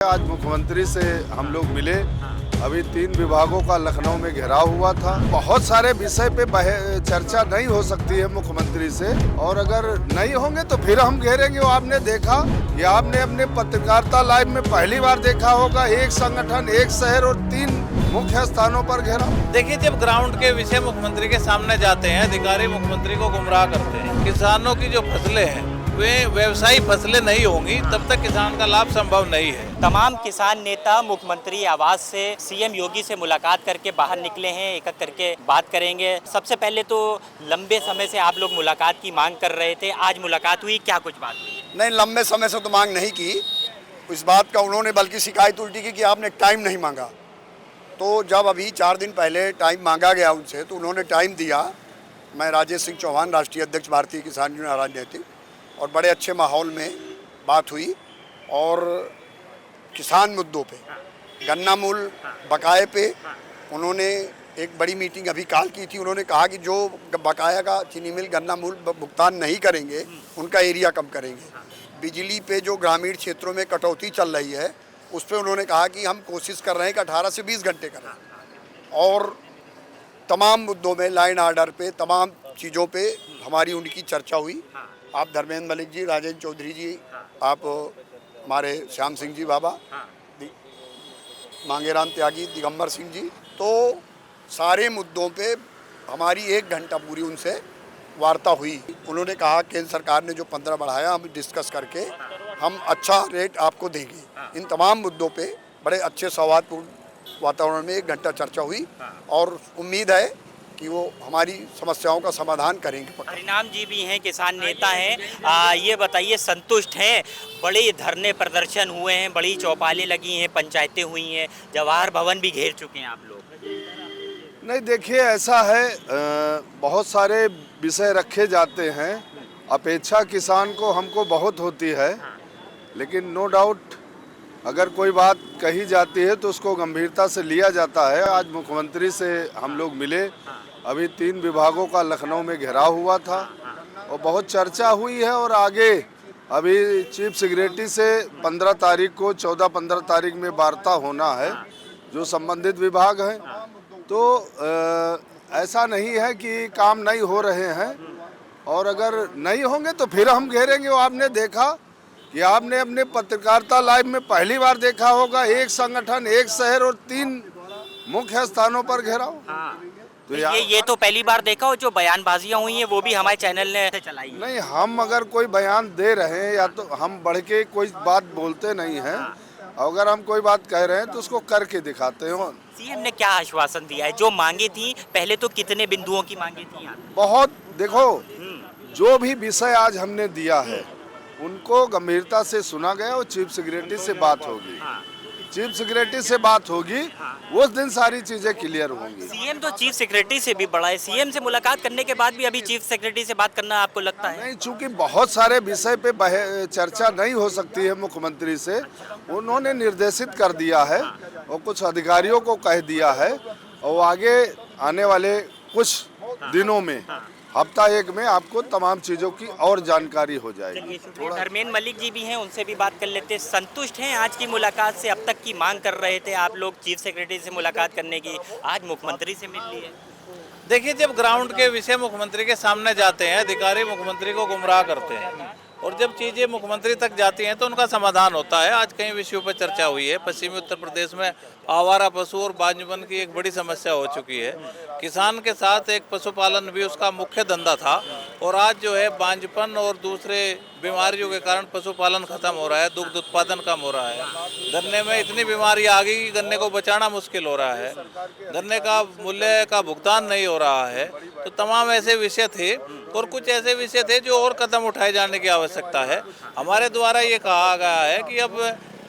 आज मुख्यमंत्री से हम लोग मिले। अभी 3 विभागों का लखनऊ में घेराव हुआ था। बहुत सारे विषय पे चर्चा नहीं हो सकती है मुख्यमंत्री से, और अगर नहीं होंगे तो फिर हम घेरेंगे। वो आपने देखा कि आपने अपने पत्रकारिता लाइव में पहली बार देखा होगा, एक संगठन, एक शहर और 3 मुख्य स्थानों पर घेराव। देखिए, जब ग्राउंड के विषय मुख्यमंत्री के सामने जाते हैं, अधिकारी मुख्यमंत्री को गुमराह करते हैं। किसानों की जो फसलें हैं वे व्यवसायी फसलें नहीं होंगी, तब तक किसान का लाभ संभव नहीं है। तमाम किसान नेता मुख्यमंत्री आवास से सीएम योगी से मुलाकात करके बाहर निकले हैं। एक एक करके बात करेंगे। सबसे पहले तो लंबे समय से आप लोग मुलाकात की मांग कर रहे थे, आज मुलाकात हुई, क्या कुछ बात हुई? नहीं, लंबे समय से तो मांग नहीं की। इस बात का उन्होंने बल्कि शिकायत उल्टी की कि आपने टाइम नहीं मांगा। तो जब अभी 4 दिन पहले टाइम मांगा गया उनसे, तो उन्होंने टाइम दिया। मैं राजेश सिंह चौहान, राष्ट्रीय अध्यक्ष भारतीय किसान यूनियन राजनीति, और बड़े अच्छे माहौल में बात हुई। और किसान मुद्दों पे, गन्ना मूल्य बकाये पे उन्होंने एक बड़ी मीटिंग अभी कॉल की थी। उन्होंने कहा कि जो बकाया का चीनी मिल गन्ना मूल्य भुगतान नहीं करेंगे, उनका एरिया कम करेंगे। बिजली पे जो ग्रामीण क्षेत्रों में कटौती चल रही है, उस पर उन्होंने कहा कि हम कोशिश कर रहे हैं कि 18 से 20 घंटे करें। और तमाम मुद्दों में, लाइन आर्डर पे, तमाम चीज़ों पे हमारी उनकी चर्चा हुई। आप धर्मेंद्र मलिक जी, राजेंद्र चौधरी जी, आप हमारे श्याम सिंह जी बाबा, मांगेराम त्यागी, दिगंबर सिंह जी, तो सारे मुद्दों पे हमारी 1 घंटा पूरी उनसे वार्ता हुई। उन्होंने कहा केंद्र सरकार ने जो 15 बढ़ाया, हम डिस्कस करके हम अच्छा रेट आपको देंगे। इन तमाम मुद्दों पे बड़े अच्छे सौहार्दपूर्ण वातावरण में 1 घंटा चर्चा हुई, और उम्मीद है कि वो हमारी समस्याओं का समाधान करेंगे। हरिनाम जी भी हैं, किसान नेता हैं। ये बताइए, संतुष्ट हैं? बड़े धरने प्रदर्शन हुए हैं, बड़ी चौपालें लगी हैं, पंचायतें हुई हैं, जवाहर भवन भी घेर चुके हैं आप लोग। नहीं, देखिए, ऐसा है, बहुत सारे विषय रखे जाते हैं। अपेक्षा किसान को हमको बहुत होती है, लेकिन नो डाउट अगर कोई बात कही जाती है तो उसको गंभीरता से लिया जाता है। आज मुख्यमंत्री से हम लोग मिले। अभी 3 विभागों का लखनऊ में घेराव हुआ था और बहुत चर्चा हुई है। और आगे अभी चीफ सेक्रेटरी से 15 तारीख को, 14-15 तारीख में वार्ता होना है जो संबंधित विभाग हैं। तो ऐसा नहीं है कि काम नहीं हो रहे हैं, और अगर नहीं होंगे तो फिर हम घेरेंगे। वो आपने देखा कि आपने अपने पत्रकारिता लाइव में पहली बार देखा होगा, एक संगठन, एक शहर और 3 मुख्य स्थानों पर घेराव। तो ये तो पहली बार देखा हो। जो बयानबाजियां हुई हैं वो भी हमारे चैनल ने चलाई है। नहीं, हम अगर कोई बयान दे रहे हैं या तो हम बढ़ के कोई बात बोलते नहीं हैं। अगर हम कोई बात कह रहे हैं तो उसको करके दिखाते हो। सीएम ने क्या आश्वासन दिया है? जो मांगे थी पहले, तो कितने बिंदुओं की मांगे थी? बहुत, देखो, जो भी विषय आज हमने दिया है उनको गंभीरता से सुना गया और चीफ सेक्रेटरी से बात होगी। चीफ सेक्रेटरी से बात होगी, उस दिन सारी चीजें क्लियर होंगी। सीएम तो चीफ सेक्रेटरी से भी बड़ा है। सीएम से मुलाकात करने के बाद भी अभी चीफ सेक्रेटरी से बात करना आपको लगता है? नहीं, चूंकि बहुत सारे विषय पे चर्चा नहीं हो सकती है मुख्यमंत्री से, उन्होंने निर्देशित कर दिया है और कुछ अधिकारियों को कह दिया है। और आगे आने वाले कुछ दिनों में, हफ्ता 1 में आपको तमाम चीज़ों की और जानकारी हो जाएगी। धर्मेंद्र मलिक जी भी हैं, उनसे भी बात कर लेते हैं। संतुष्ट हैं आज की मुलाकात से? अब तक की मांग कर रहे थे आप लोग चीफ सेक्रेटरी से मुलाकात करने की, आज मुख्यमंत्री से मिल ली है। देखिए, जब ग्राउंड के विषय मुख्यमंत्री के सामने जाते हैं, अधिकारी मुख्यमंत्री को गुमराह करते हैं, और जब चीज़ें मुख्यमंत्री तक जाती हैं तो उनका समाधान होता है। आज कई विषयों पर चर्चा हुई है। पश्चिमी उत्तर प्रदेश में आवारा पशु और बांझपन की एक बड़ी समस्या हो चुकी है। किसान के साथ एक पशुपालन भी उसका मुख्य धंधा था, और आज जो है बांझपन और दूसरे बीमारियों के कारण पशुपालन खत्म हो रहा है, दुग्ध उत्पादन कम हो रहा है। गन्ने में इतनी बीमारी आ गई कि गन्ने को बचाना मुश्किल हो रहा है, गन्ने का मूल्य का भुगतान नहीं हो रहा है। तो तमाम ऐसे विषय थे, और कुछ ऐसे विषय थे जो और कदम उठाए जाने की आवश्यकता है। हमारे द्वारा ये कहा गया है कि अब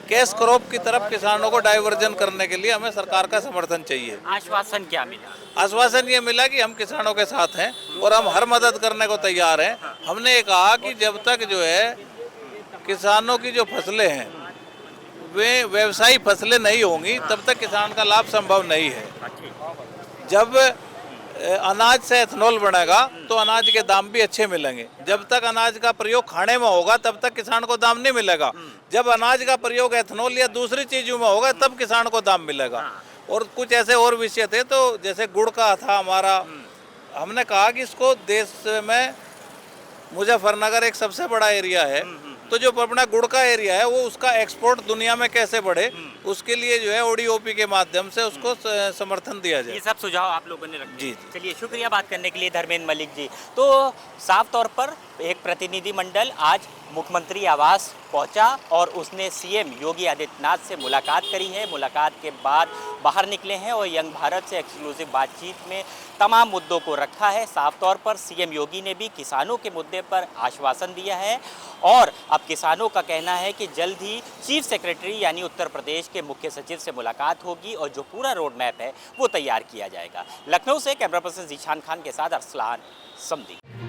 कैश क्रॉप की तरफ किसानों को डाइवर्जन करने के लिए हमें सरकार का समर्थन चाहिए। आश्वासन क्या मिला? आश्वासन ये मिला कि हम किसानों के साथ हैं और हम हर मदद करने को तैयार हैं। हमने ये कहा कि जब तक जो है किसानों की जो फसलें हैं वे व्यवसायी फसलें नहीं होंगी, तब तक किसान का लाभ संभव नहीं है। जब अनाज से एथेनॉल बनेगा तो अनाज के दाम भी अच्छे मिलेंगे। जब तक अनाज का प्रयोग खाने में होगा तब तक किसान को दाम नहीं मिलेगा। जब अनाज का प्रयोग एथेनॉल या दूसरी चीजों में होगा तब किसान को दाम मिलेगा। और कुछ ऐसे और विषय थे, तो जैसे गुड़ का था हमारा, हमने कहा कि इसको देश में मुजफ्फरनगर एक सबसे बड़ा एरिया है, तो जो अपना गुड़ का एरिया है वो उसका एक्सपोर्ट दुनिया में कैसे बढ़े, उसके लिए जो है ओडीओपी के माध्यम से उसको समर्थन दिया जाए। ये सब सुझाव आप लोगों ने रखे। जी। चलिए, शुक्रिया बात करने के लिए धर्मेंद्र मलिक जी। तो साफ तौर पर एक प्रतिनिधि मंडल आज मुख्यमंत्री आवास पहुंचा और उसने सीएम योगी आदित्यनाथ से मुलाकात करी है। मुलाकात के बाद बाहर निकले हैं और यंग भारत से एक्सक्लूसिव बातचीत में तमाम मुद्दों को रखा है। साफ तौर पर सीएम योगी ने भी किसानों के मुद्दे पर आश्वासन दिया है और अब किसानों का कहना है कि जल्द ही चीफ सेक्रेटरी यानी उत्तर प्रदेश के मुख्य सचिव से मुलाकात होगी और जो पूरा रोड मैप है वो तैयार किया जाएगा। लखनऊ से कैमरा पर्सन जीशान खान के साथ अरसलान समदी।